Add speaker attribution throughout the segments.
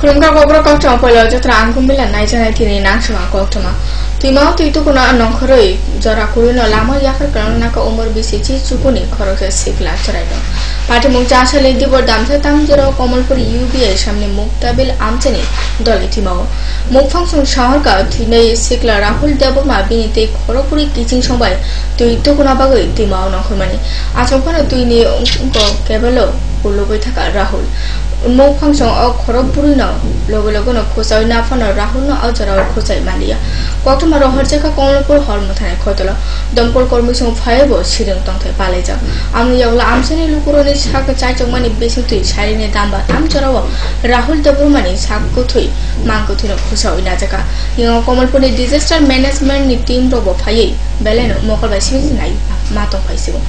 Speaker 1: Kurungka kobra koktoma polo jatra angkumbila naijana tini nangsuma koktoma. Tuimau tu itu kuna nongkoroi jara kurino lama yakar kana naka umur bisici cukuni khorokse sikla charaito. Party mukta asale dibor damse tam jero Komalpur UBA সামনে মুক্তাবিল আমচেনি দলে তিমাও মুখ function শহরকা থিনে সিকলা Rahul Debbarma বিনিতে খরপুরি কিচিং সময় তুই তো কোনা বাগৈ তিমাও নখমানি আচমকানো তুই নি কেবলো পুলবই থাকা রাহুল মুখ ফাংশন অ খরপুরি ন লগে ন খোসাই না ফানো রাহুল ন অজরা খোসাই মালিয়া কতমা রহর জায়গা কমলপুর হরমথানে খতল দমকল কর্মীসং ফাইবো সিরিং তংথে পালেজা আমি ইয়াগলা আমসেনি লুকুরনি সাকা চাইচংমানি বেসি তুই সারিনে দাম্বা আমজরাও রাহুল দেবরমানি সাককুথুই মাংকুথুনো খোসাই না জায়গা ইং কমলপুরনি ডিজাস্টার ম্যানেজমেন্ট নি টিম রবো ফাইয়ে বেলেনো মকলবাই সিমি নাই মাতো ফাইসিবো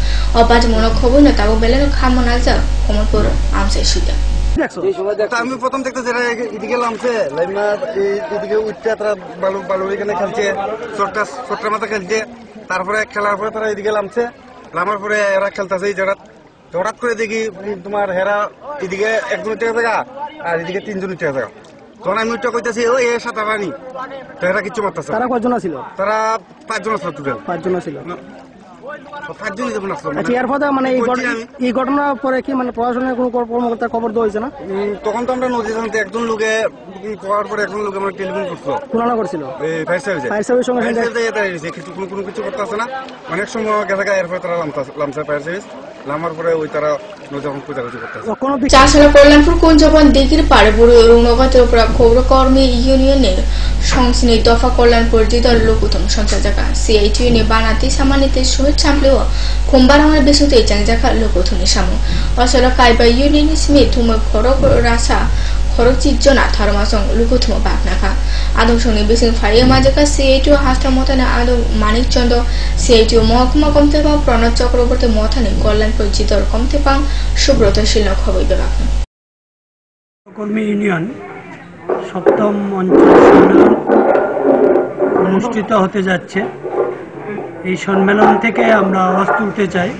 Speaker 1: অবাজ মনো খবর না তাবো বেলেনো খামনা যা কমলপুর আমসে সুদা
Speaker 2: আমি প্রথম দেখতেছি এদিকে নামছে এদিকে উঠছে তারা বালু এখানে খেলছে ছোট্ট মাথা খেলছে তারপরে খেলার পরে তারা এদিকে নামছে নামার পরে এরা খেলতেছে হঠাৎ করে দেখি তোমার হেরা এদিকে একজন উঠে গেছে আর এদিকে তিনজন উঠে গেছে তখন আমি উঠে কইতেছি ও এ সাঁতার রানি তো এরা কিছু মারতেছে তারা কয়জন ছিল তারা 5 জন ছিল টোটাল 5 জন ছিল এই ঘটনার পরে কি মানে প্রশাসনের কোনো কর্মকর্তার খবর দেওয়া হয়েছে না তখন তো আমরা নদী একজন লোকে করার পরে একজন লোক আমার টেলিফোন করছিল পুরানো করছিল ফায়ার সার্ভিস কোনো কিছু করতে আসে না অনেক সময় গেছে এরপরে তারা লামছে ফায়ার সার্ভিস লামার পরে ওই তারা নদী পূজাপুজি করতে
Speaker 1: চাষালা কল্যাণপুর কুঞ্জবন দিঘির পাড়ে বুড়ো রুংনগতের উপর খৌরকর্মী ইউনিয়নের সংশ্লিষ্ট দফা কল্যাণপুর দ্বিদল লোকুতম সঞ্চালকা সিআইটি নে বানাতি সামানিতে সহিত সামলেও খুমবারাঙের বেসুতে চাংজাখা লোকুথুনি সামু অসল কাইবা ইউনিয়ন স্মিথ তুমে খরক রাসা খরক চিজ্জনা থারমাসং লুকুথুম বাকনাখা আদম সঙ্গে বেসিং ফারিয়া মাজাকা সিআইটি হাস্তা মতানে আদম মানিকচন্দ্র সিআইটি মহকুমা কমতেপাং প্রণব চক্রবর্তী মথানে কল্যাণপুর জিতর কমতেপাং সুব্রত শিলক খবর বিভাগ
Speaker 3: কর্মী ইউনিয়ন সপ্তম অঞ্চল সম্মেলন অনুষ্ঠিত হতে যাচ্ছে এই সম্মেলন থেকে আমরা আওয়াজ তুলতে চাই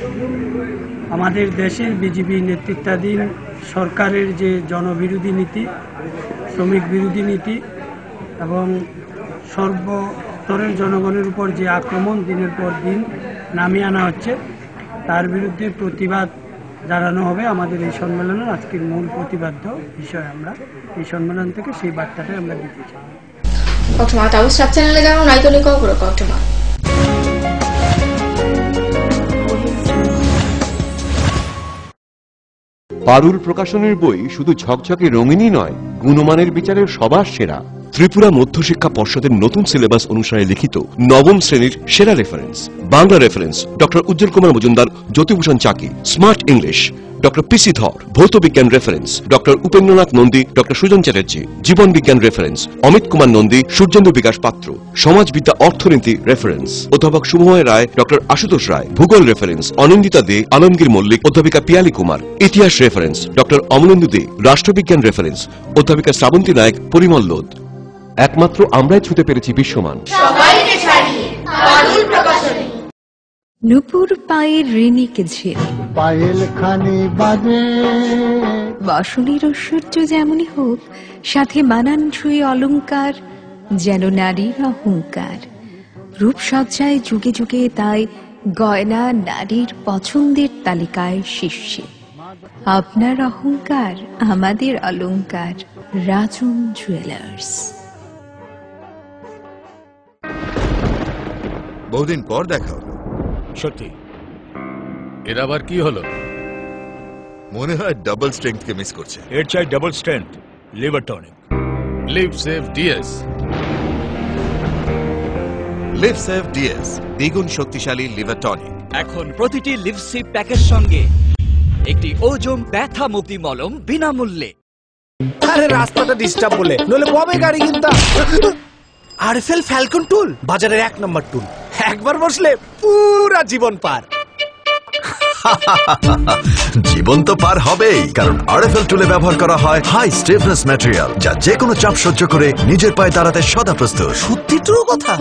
Speaker 3: আমাদের দেশের বিজেপি নেতৃত্বাধীন সরকারের যে জনবিরোধী নীতি শ্রমিক বিরোধী নীতি এবং সর্বস্তরের জনগণের উপর যে আক্রমণ দিনের পর দিন নামিয়ে আনা হচ্ছে তার বিরুদ্ধে প্রতিবাদ জানানো হবে আমাদের এই সম্মেলনের আজকের মূল প্রতিবাদ্য বিষয় আমরা এই সম্মেলন থেকে সেই বার্তাটাই আমরা দিতে চাই
Speaker 1: কক্টমা তাও সাব চ্যানেলে জানো নাইতনিক করে কক্টমা
Speaker 4: পারুল প্রকাশনের বই শুধু ঝকঝকে রঙিনই নয় গুণমানের বিচারের সবার সেরা ত্রিপুরা মধ্যশিক্ষা পর্ষদের নতুন সিলেবাস অনুসারে লিখিত নবম শ্রেণীর সেরা reference Bangla reference doctor Ujjwal Kumar Majumdar Jyotibhushan Chaki smart English doctor PC Dhar ভৌত বিজ্ঞান reference doctor Upendranath Nandi doctor Sujan Chatterjee জীবন বিজ্ঞান রেফারেন্স অমিত কুমার নন্দী সূর্যেন্দু বিকাশ পাত্র সমাজবিদ্যা অর্থনীতি রেফারেন্স অধ্যাপক শুভময় রায় ডক্টর আশুতোষ রায় ভূগোল রেফারেন্স অনিন্দিতা দে আলমগীর মল্লিক অধ্যাপিকা পিয়ালি কুমার ইতিহাস রেফারেন্স ডক্টর অমলেন্দু দে রাষ্ট্রবিজ্ঞান রেফারেন্স অধ্যাপিকা শ্রাবন্তী নায়ক পরিমল লোধ একমাত্র আমরাই ছুঁতে পেরেছি বিশ্বমান
Speaker 5: নুপুর পায়ের ঋণীকে ঝিল
Speaker 6: পায়েল খানি বাজে
Speaker 5: বাসনের ঐশ্বর্য যেমনই হোক সাথে মানানসই অলংকার যেন নারীর অহংকার রূপসজ্জায় যুগে যুগে তাই গয়না নারীর পছন্দের তালিকায় শীর্ষে আপনার অহংকার আমাদের অলংকার রাজন জুয়েলার্স
Speaker 7: বহুদিন পর দেখা হলো
Speaker 8: সত্যি এর আবার কি হলো
Speaker 7: মনে হয় ডাবল স্ট্রেংথ কে মিস করছে
Speaker 8: এর চাই double strength liver tonic Liv Save DS
Speaker 7: Liv Save DS দ্বিগুণ শক্তিশালী লিভার টনিক
Speaker 9: এখন প্রতিটি লিভ সেভ প্যাকের সঙ্গে একটি ওজম ব্যথা মুক্তি মলম বিনামূল্যে
Speaker 10: আরে রাস্তাটা ডিস্টার্ব বলে নলে কবে গাড়ি কিনতাম আরএফএল ফ্যালকন টুল বাজারের 1 নম্বর টুল একবার বসলে পুরা জীবন পার
Speaker 11: জীবন তো পার হবেই কারণ আরএফএল টুলে ব্যবহার করা হয় হাই স্টিফনেস ম্যাটেরিয়াল যা যে কোনো চাপ সহ্য করে নিজের পায়ে দাঁড়াতে সদা প্রস্তুত
Speaker 10: সত্যি ট্রু কথা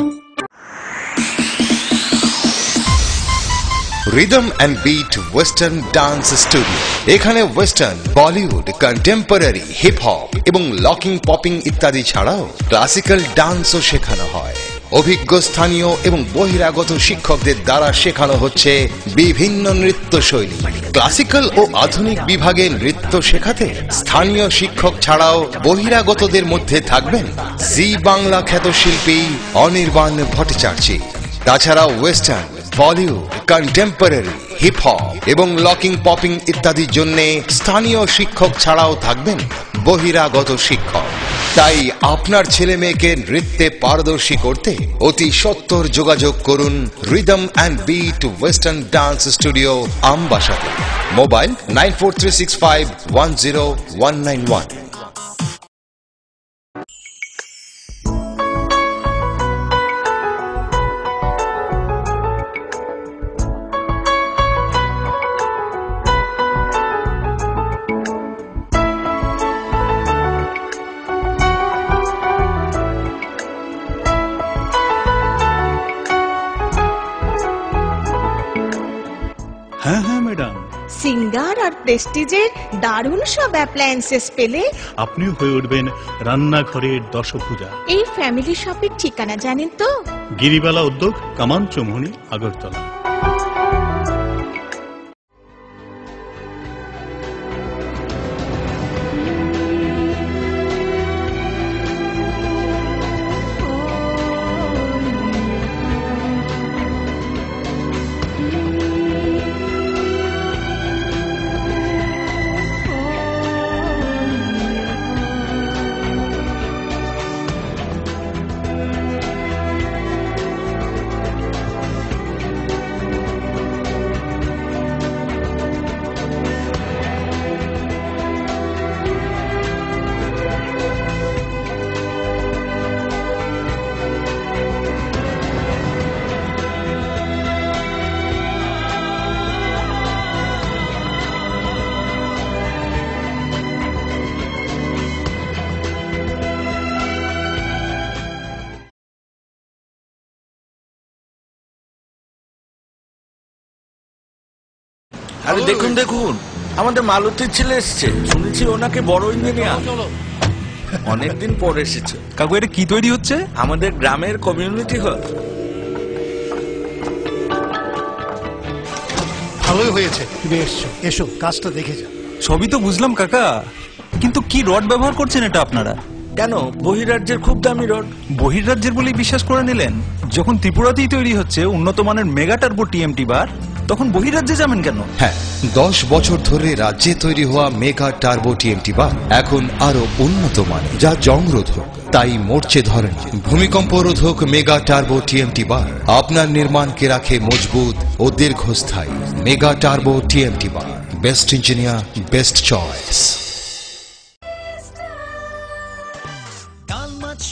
Speaker 12: rhythm and beat western dance studio. এখানে western, Bollywood, contemporary, hip hop এবং লকিং, পপিং ইত্যাদি ছাড়াও ক্লাসিক্যাল ডান্সও শেখানো হয়। অভিজ্ঞ স্থানীয় এবং বহিরাগত শিক্ষকদের দ্বারা শেখানো হচ্ছে বিভিন্ন নৃত্য শৈলী। ক্লাসিক্যাল ও আধুনিক বিভাগে নৃত্য শেখাতে স্থানীয় শিক্ষক ছাড়াও বহিরাগতদের মধ্যে থাকবেন জি বাংলা খ্যাত শিল্পী অনির্বাণ ভট্টাচার্য। তাছাড়া western, Bollywood, contemporary, hip hop এবং লকিং, পপিং ইত্যাদির জন্য স্থানীয় শিক্ষক ছাড়াও থাকবেন বহিরাগত শিক্ষক। তাই আপনার ছেলে মেয়েকে নৃত্যে পারদর্শী করতে অতি সত্বর যোগাযোগ করুন rhythm and beat western dance studio, আমবাসাতে। মোবাইল 9436510191।
Speaker 8: হ্যাঁ হ্যাঁ ম্যাডাম,
Speaker 13: সিঙ্গার আর প্রেস্টিজের দারুণ সব অ্যাপ্লায়েন্সেস পেলে
Speaker 8: আপনিও হয়ে উঠবেন রান্নাঘরের দশভুজা।
Speaker 13: এই ফ্যামিলি শপের ঠিকানা জানেন তো?
Speaker 8: গিরিবালা উদ্যোগ, কামান চৌমুহনী, আগরতলা।
Speaker 10: আরে দেখুন দেখুন, আমাদের মালতীর ছেলে এসছে, শুনেছি ওনাকে বড় ইঞ্জিনিয়ার। অনেকদিন পর এসেছে।
Speaker 14: কাকু এটা কি তৈরি হচ্ছে?
Speaker 10: আমাদের গ্রামের কমিউনিটি হল।
Speaker 14: ভালোই হয়েছে তুমি এসছো, এসো কাজটা দেখে যা। সবই তো বুঝলাম কাকা, কিন্তু কি রড ব্যবহার করছেন এটা আপনারা?
Speaker 10: কেন, বহিরাজ্যের খুব দামি রড।
Speaker 14: বহিরাজ্যের বলেই বিশ্বাস করে নিলেন? যখন ত্রিপুরাতেই তৈরি হচ্ছে উন্নত মানের মেগা টার্বো টিএমটি বার, তখন বহিরাজ্যে যাবেন কেন?
Speaker 12: হ্যাঁ, 10 বছর ধরে রাজ্যে তৈরি হওয়া মেগা টার্বো টিএমটি বার এখন আরো উন্নত মানের, যা জংরোধক, তাই মরচে ধরেন। ভূমিকম্প রোধক মেগা টার্বো টিএমটি বার আপনার নির্মাণকে রাখে মজবুত ও দীর্ঘস্থায়ী। মেগা টার্বো টিএমটি বার, বেস্ট ইঞ্জিনিয়ার, বেস্ট চয়েস।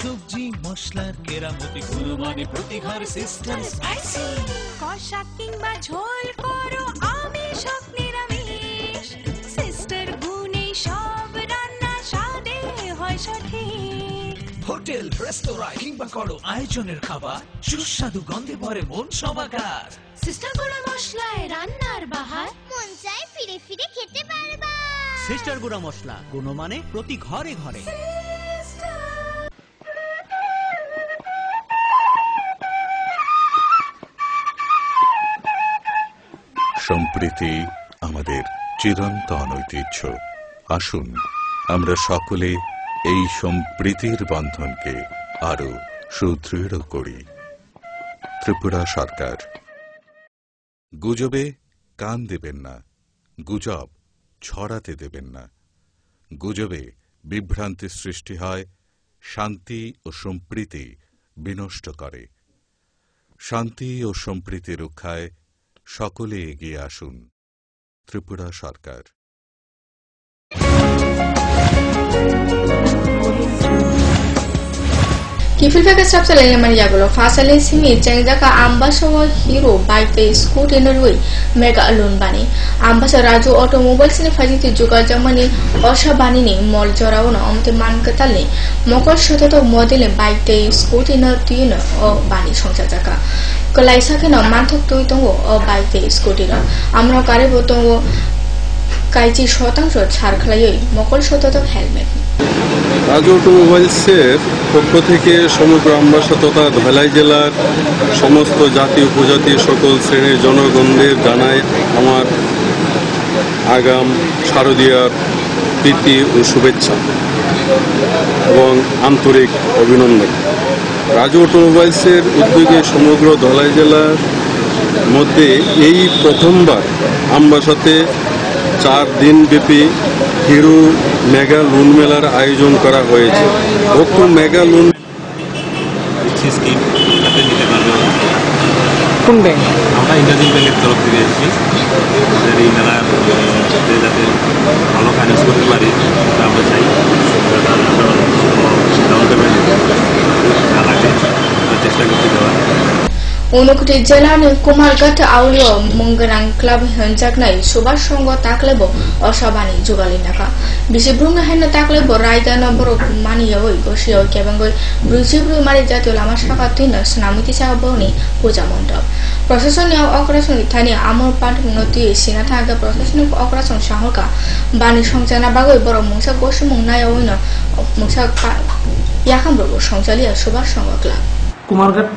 Speaker 9: সবজি মশলার কেরামতি গুণমানে প্রতি ঘর সিস্টার স্পাইসি।
Speaker 15: কষা কিংবা ঝোল করো আমিষ হোক নিরামিষ, সিস্টার গুণে সব রান্না স্বাদে হয় সঠিক।
Speaker 9: হোটেল, রেস্তোরাঁ কিংবা করো আয়োজনের খাবার, সুস্বাদু গন্ধে ভরে মন সমাকার।
Speaker 15: সিস্টার গুঁড়া মশলায় রান্নার বাহার, মন চায় ফিরে ফিরে খেতে পারবা।
Speaker 16: সিস্টার গুঁড়া মশলা, গুণমানে প্রতি ঘরে ঘরে।
Speaker 17: সম্প্রীতি আমাদের চিরন্তন ঐতিহ্য। আসুন আমরা সকলে এই সম্প্রীতির বন্ধনকে আরো সুদৃঢ় করি। ত্রিপুরা সরকার। গুজবে কান দেবেন না, গুজব ছড়াতে দেবেন না। গুজবে বিভ্রান্তি সৃষ্টি হয়, শান্তি ও সম্প্রীতি বিনষ্ট করে। শান্তি ও সম্প্রীতি রক্ষায় সকলে এগিয়ে আসুন। ত্রিপুরা সরকার।
Speaker 1: Kifil package structure lain Maria Golo Fasale Simi Changaka Ambassador Hero bike the scoot in a way Mega Alone Bunny Ambassador Raju automobiles in Fajiti Juga Germany Osha Banini Mol Jorauna Omte Mankatale Mokol Shoto model bike the scoot in a tuna or Bani Shonjaka Kolaisaka no Mantok Tuitongo or bike the scooter Amro Karibotongo Kaiji Shotang Charklay Mokol Shoto helmet
Speaker 18: Raju অটোমোবাইলসের পক্ষ থেকে সমগ্র আমবাসা তথা ধলাই জেলার সমস্ত জাতি উপজাতি সকল শ্রেণীর জনগণদের জানাই আমার আগাম শারদীয়ার প্রীতি ও শুভেচ্ছা এবং আন্তরিক অভিনন্দন। রাজু অটোমোবাইলসের উদ্যোগে সমগ্র ধলাই জেলার মধ্যে এই প্রথমবার আমবাসাতে 4 দিনব্যাপী হিরো মেগা লোন মেলার আয়োজন করা হয়েছে। উক্ত মেগা লোন
Speaker 19: কোন ব্যাংক?
Speaker 20: আমরা ইন্ডিয়ান ব্যাংকের তরফ থেকে এসেছি। আমাদের এই মেলার যাতে ভালো ফাইন্যান্স করতে পারি আমরা চাই ডাউন পেমেন্ট না লাগে চেষ্টা করতে দেওয়া।
Speaker 1: Unukti Jelan Kumalgat Audio Munganang Club Hanjaknai Subhash Songo Taklebo Oshabani Jugalinaka Bisibrunga Hen Taklebo Raida number of money away Goshio Kabango Brujibru Marijatu Lamashakatina Snamiti Saboni Puja Mondop Procession of Operation Tanya Amor Pantanoti Sinataga Procession of Operation Shahoka Bani Shongjana Bago Boro Musa Goshumunaya winner of Musa Yakambro Shongjalia Subhash Songo Club
Speaker 19: Kumarghat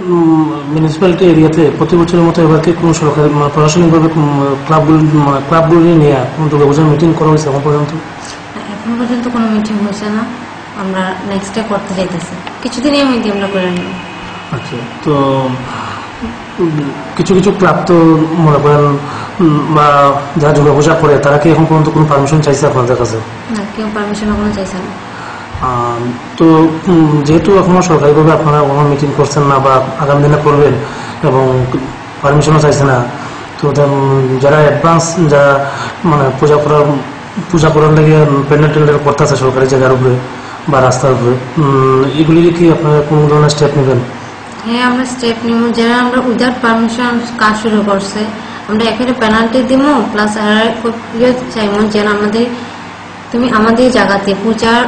Speaker 19: municipality এরিয়াতে প্রতি বছরের মতো এবার কি কোনো সরকারি প্রশাসনিকভাবে ক্লাবগুলি নিয়ে কোনো দুর্গাপূজার মিটিং করা হয়েছে এখন পর্যন্ত?
Speaker 21: এখন পর্যন্ত কোনো মিটিং হয়েছে না, আমরা নেক্সট ডে করতে চাইতেছি, কিছুদিনের মধ্যে আমরা করে নেব।
Speaker 19: আচ্ছা, তো কিছু কিছু ক্লাব তো মনে করেন বা যারা দুর্গাপূজা করে তারা কি এখন পর্যন্ত কোনো পারমিশন চাইছে আপনাদের কাছে?
Speaker 21: না, কেউ পারমিশন এখনো চাইছে না।
Speaker 19: তো যেহেতু এখনো সরকারিভাবে আপনারা কোনো মিটিং করছেন না বা আগামী দিনে করবেন এবং পারমিশনও চাইছে না, তো যারা অ্যাডভান্স যারা মানে পূজা করার লাগে প্যান্ডেল টেন্ডেল করতেছে সরকারি জায়গার উপরে বা রাস্তার উপরে, এগুলি কি আপনারা কোনো ধরনের স্টেপ নেবেন?
Speaker 21: হ্যাঁ, আমরা স্টেপ নিব। যারা আমরা উইদাউট পারমিশন কাজ শুরু করছে আমরা এখানে পেনাল্টি দিব, প্লাস চাইব যেন তুমি আমাদের জায়গাতে পূজার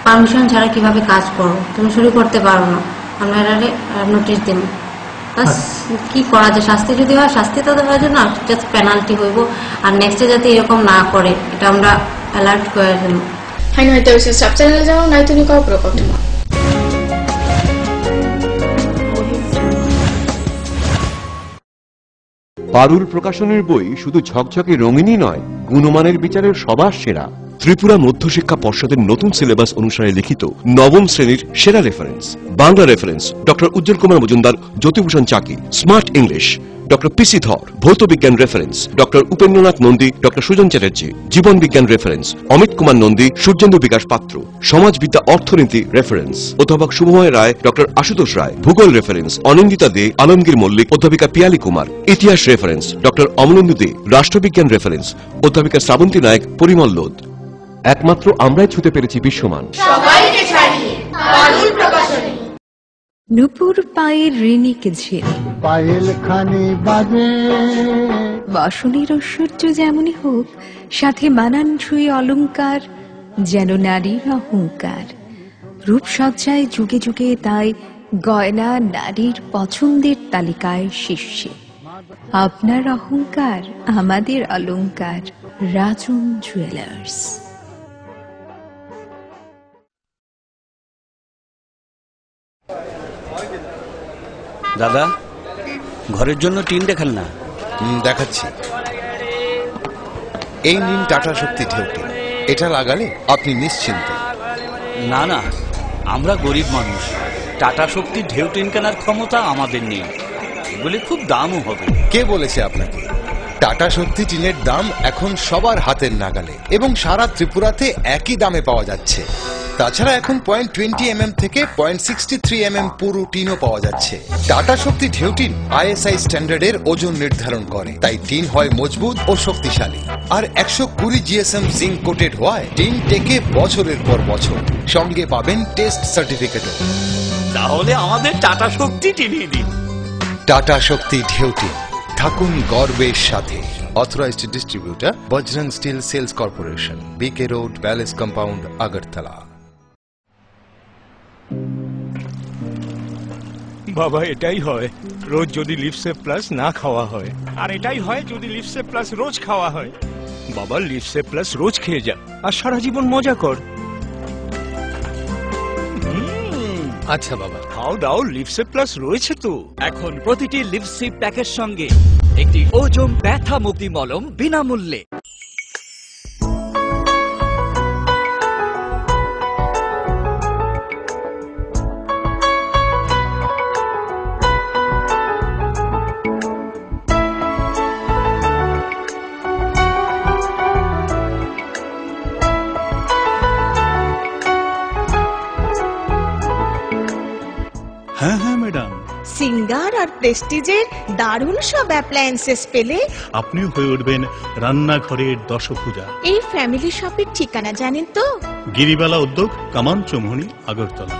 Speaker 21: পারমিশন ছাড়া কিভাবে কাজ করো, তুমি শুরু করতে পারো না, আমরা এটারে নোটিশ দেব। প্লাস কি করা যায়, শাস্তি যদি হয় শাস্তি তো দেওয়ার জন্য জাস্ট পেনাল্টি হইব, আর নেক্সটে যাতে এরকম না করে এটা আমরা অ্যালার্ট করে দেব।
Speaker 1: হাই নয় তেরোশো সাব চ্যানেলে যাও নাই তুমি কাউ প্রকটমা
Speaker 4: পারুল প্রকাশনের বই শুধু ঝকঝকে রঙিনই নয়, গুণমানের বিচারের সবার সেরা। ত্রিপুরা মধ্যশিক্ষা পর্ষদের নতুন সিলেবাস অনুসারে লিখিত নবম শ্রেণীর সেরা reference. Bangla reference doctor Ujjwal Kumar Majumdar, Jyotibhushan Chaki. Smart English doctor PC Dhar. ভৌত বিজ্ঞান reference doctor Upendranath Nandi, doctor Sujan Chatterjee. জীবন বিজ্ঞান রেফারেন্স অমিত কুমার নন্দী, সূর্যেন্দু বিকাশ পাত্র। সমাজবিদ্যা অর্থনীতি রেফারেন্স অধ্যাপক শুভময় রায়, ডক্টর আশুতোষ রায়। ভূগোল রেফারেন্স অনিন্দিতা দে, আলমগীর মল্লিক, অধ্যাপিকা পিয়ালি কুমার। ইতিহাস রেফারেন্স ডক্টর অমলেন্দু দে। রাষ্ট্রবিজ্ঞান রেফারেন্স অধ্যাপিকা শ্রাবন্তী নায়ক, পরিমল লোধ। একমাত্র আমরাই ছুতে পেরেছি বিশ্বমান।
Speaker 5: নুপুর পায়ের ঋণিক ঝিল,
Speaker 6: পায়েল খানি বাজে
Speaker 5: বাসনের ঐশ্বর্য যেমনই হোক, সাথে মানানসই অলংকার যেন নারীর অহংকার। রূপসজ্জায় যুগে যুগে তাই গয়না নারীর পছন্দের তালিকায় শীর্ষে। আপনার অহংকার আমাদের অলংকার। রাজন জুয়েলার্স।
Speaker 16: দাদা, ঘরের জন্য টিন দেখাল না?
Speaker 12: দেখাচ্ছি। এই নিন টাটা শক্তি ঢেউটি, এটা লাগালে আপনি নিশ্চিন্ত।
Speaker 16: না না, আমরা গরিব মানুষ, টাটা শক্তি ঢেউ টিন কেনার ক্ষমতা আমাদের নেই, এগুলি খুব দামও হবে।
Speaker 12: কে বলেছে আপনাকে? টাটা শক্তি টিনের দাম এখন সবার হাতের নাগালে এবং সারা ত্রিপুরাতে একই দামে পাওয়া যাচ্ছে। তাছাড়া এখন 0.20 থেকে 0.63 পুরো টিনও পাওয়া যাচ্ছে। টাটা শক্তি ঢেউ টিন ISI স্ট্যান্ডার্ডের ওজন নির্ধারণ করে, তাই টিন হয় মজবুত ও শক্তিশালী। আর 120 GSM জিঙ্ক কোটেড হওয়ায় টিন টেকে বছরের পর বছর। সঙ্গে পাবেন টেস্ট সার্টিফিকেটও।
Speaker 9: তাহলে আমাদের টাটা শক্তি টিভিয়ে দিন।
Speaker 12: টাটা শক্তি ঢেউটি, থাকুন গর্বের সাথে। Authorised distributor Bajrang steel sales corporation, BK road, palace compound, Agartala.
Speaker 8: বাবা এটাই হয় রোজ যদি লিপসেভ প্লাস না খাওয়া হয়, আর এটাই হয় যদি লিপসেভ প্লাস রোজ খাওয়া হয়। বাবা লিপসেভ প্লাস রোজ খেয়ে যা আর সারা জীবন মজা কর।
Speaker 9: আচ্ছা বাবা,
Speaker 8: খাও দাও, লিপসেভ প্লাস রয়েছে তো।
Speaker 9: এখন প্রতিটি লিপসি প্যাকের সঙ্গে একটি ওজম ব্যথা মুক্তি মলম বিনামূল্যে।
Speaker 14: হ্যাঁ হ্যাঁ ম্যাডাম,
Speaker 13: সিঙ্গার আর প্রেস্টিজের দারুণ সব অ্যাপ্লায়েন্সেস পেলে
Speaker 14: আপনিও হয়ে উঠবেন রান্নাঘরের দশভুজা।
Speaker 13: এই ফ্যামিলি শপের ঠিকানা জানেন তো?
Speaker 14: গিরিবালা উদ্যোগ, কামান চৌমুহনী, আগরতলা।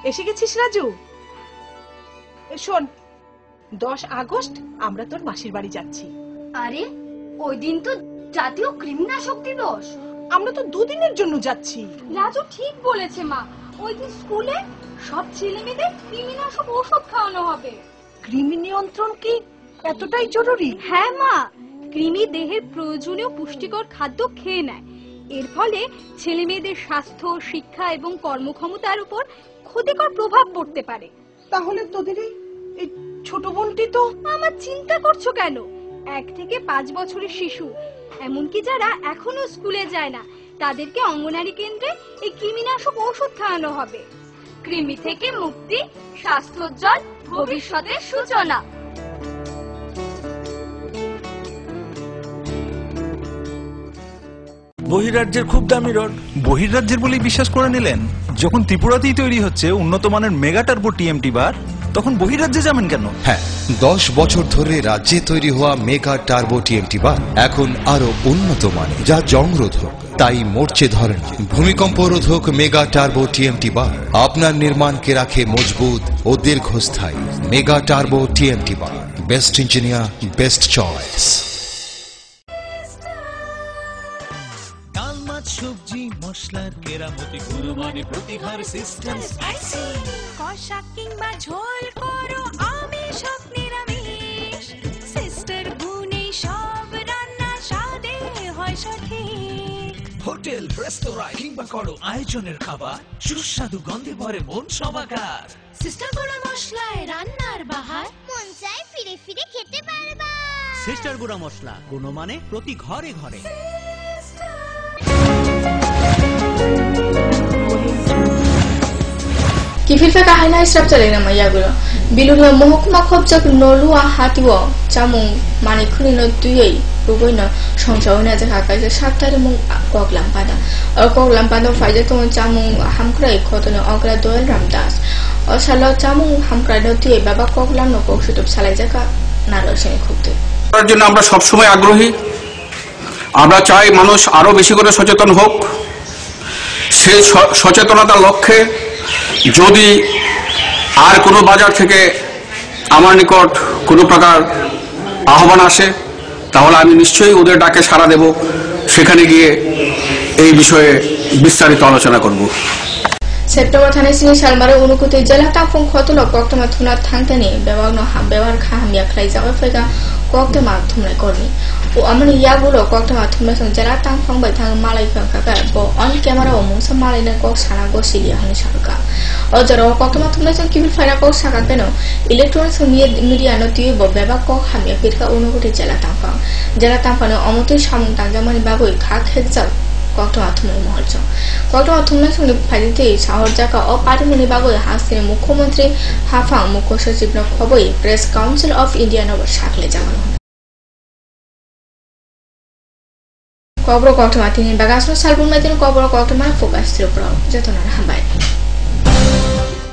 Speaker 13: এসে গেছিস রাজু? শোন, 10 আগস্ট আমরা তোর মাসির বাড়ি যাচ্ছি।
Speaker 15: আরে ওই দিন তো জাতীয় কৃমিনাশক দিবস।
Speaker 13: আমরা তো 2 দিনের জন্য যাচ্ছি।
Speaker 15: রাজু ঠিক বলেছে মা, ওই দিন স্কুলে সব ছেলেমেয়েদের কৃমিনাশক ওষুধ খাওয়ানো হবে।
Speaker 13: কৃমি নিয়ন্ত্রণ কি এতটাই জরুরি?
Speaker 15: হ্যাঁ মা, কৃমি দেহের প্রয়োজনীয় পুষ্টিকর খাদ্য খেয়ে নেয়। এর ফলে ছেলেমেয়েদের স্বাস্থ্য, শিক্ষা এবং কর্মক্ষমতার উপর ক্ষতিকর প্রভাব পড়তে পারে।
Speaker 13: তাহলে তোদের এই ছোট বোনটি তো।
Speaker 15: আমার চিন্তা করছো কেন? 1 থেকে 5 বছরের শিশু, এমনকি যারা এখনো স্কুলে যায় না, তাদেরকে অঙ্গনারী কেন্দ্রে এই কৃমিনাশক ওষুধ খাওয়ানো হবে। কৃমি থেকে মুক্তি, স্বাস্থ্যোজ্জ্বল ভবিষ্যতের সূচনা।
Speaker 14: বহিরাজ্যের খুব দামি রড। বহিরাজ্যের বলেই বিশ্বাস করে নিলেন? যখন ত্রিপুরাতেই তৈরি হচ্ছে উন্নত মানের মেগা টার্বো টিএমটি বার, তখন বহিরাজ্যে যাবেন কেন?
Speaker 12: হ্যাঁ, 10 বছর ধরে রাজ্যে তৈরি হওয়া মেগা টার্বো টিএমটি বার এখন আরো উন্নত মানের, যা জংরোধক, তাই মরচে ধরে না। ভূমিকম্প রোধক মেগা টার্বো টিএমটি বার আপনার নির্মাণকে রাখে মজবুত ও দীর্ঘস্থায়ী। মেগা টার্বো টিএমটি বার, বেস্ট ইঞ্জিনিয়ার, বেস্ট চয়েস।
Speaker 2: সবজি মশলার কেরামতি গুণমানে প্রতিঘর সিস্টেম স্পাইসি।
Speaker 22: কষা কিংবা ঝোল করো আমিষ হোক নিরামিষ, সিস্টার গুণে সব রান্না স্বাদে হয় সঠিক।
Speaker 2: হোটেল, রেস্তোরাঁ কিংবা করো আয়োজনের খাবার, সুস্বাদু গন্ধে ভরে মন সমাকার।
Speaker 15: সিস্টার গুঁড়া মশলায় রান্নার বাহার, মন চায় ফিরে ফিরে খেতে পারবা।
Speaker 2: সিস্টার গুঁড়া মশলা, গুণমানে প্রতি ঘরে ঘরে।
Speaker 1: Kifilfe kahina israp chale na maya gulo bilunyo mohokuma khobjak nolua hatiwo chamung mani khuni no tuyei rugoi no songsaw na ja ka ja sattari mung koklam pada faide to chamung hamkrai khotono ogla doel ramdas osalo chamung hamkrai no tuyei baba koklam no koksutup salai jaka narosene khubte
Speaker 23: তার জন্য আমরা সব সময় আগ্রহী। আমরা চাই মানুষ আরো বেশি করে সচেতন হোক। সেই সচেতনতার লক্ষ্যে যদি আর কোনো বাজার থেকে আমার নিকট কোনো প্রকার আহ্বান আসে, তাহলে আমি নিশ্চয়ই ওদের ডাকে সাড়া দেব। সেখানে গিয়ে এই বিষয়ে বিস্তারিত আলোচনা করব।
Speaker 1: September thani sini salmare unukuti jala tapung khotolo koktama thuna thangtani bewagno bewar kha hamya khlai jaga fega koktama thumnai korni o amani yagulo koktama thumna song jala tangphang bai thang malai kha ka bo on camera o mungsa malai na kok sara go silia hani sarka o jaro koktama thumna song kibil faira kok sakat beno electronics media no tiu bo beba kok hamya pirka unukuti jala tangphang no omotoi samung tangjamani baboi kha khejal koktama thumnai mohalcho koktama thumnai song ফাইতে শহর জায়গা ও পারিমনি বাগৈ হাসিনে মুখ্যমন্ত্রী হাফাং মুখ্য সচিব ন খবই press council of India নগর সাকলে জানানো কবর কোক্টমা তিনি বাগাসনো সালবুন মাইতেন কবর কোক্টমা ফোকাস ত্রিপুরা যতনার হাবাই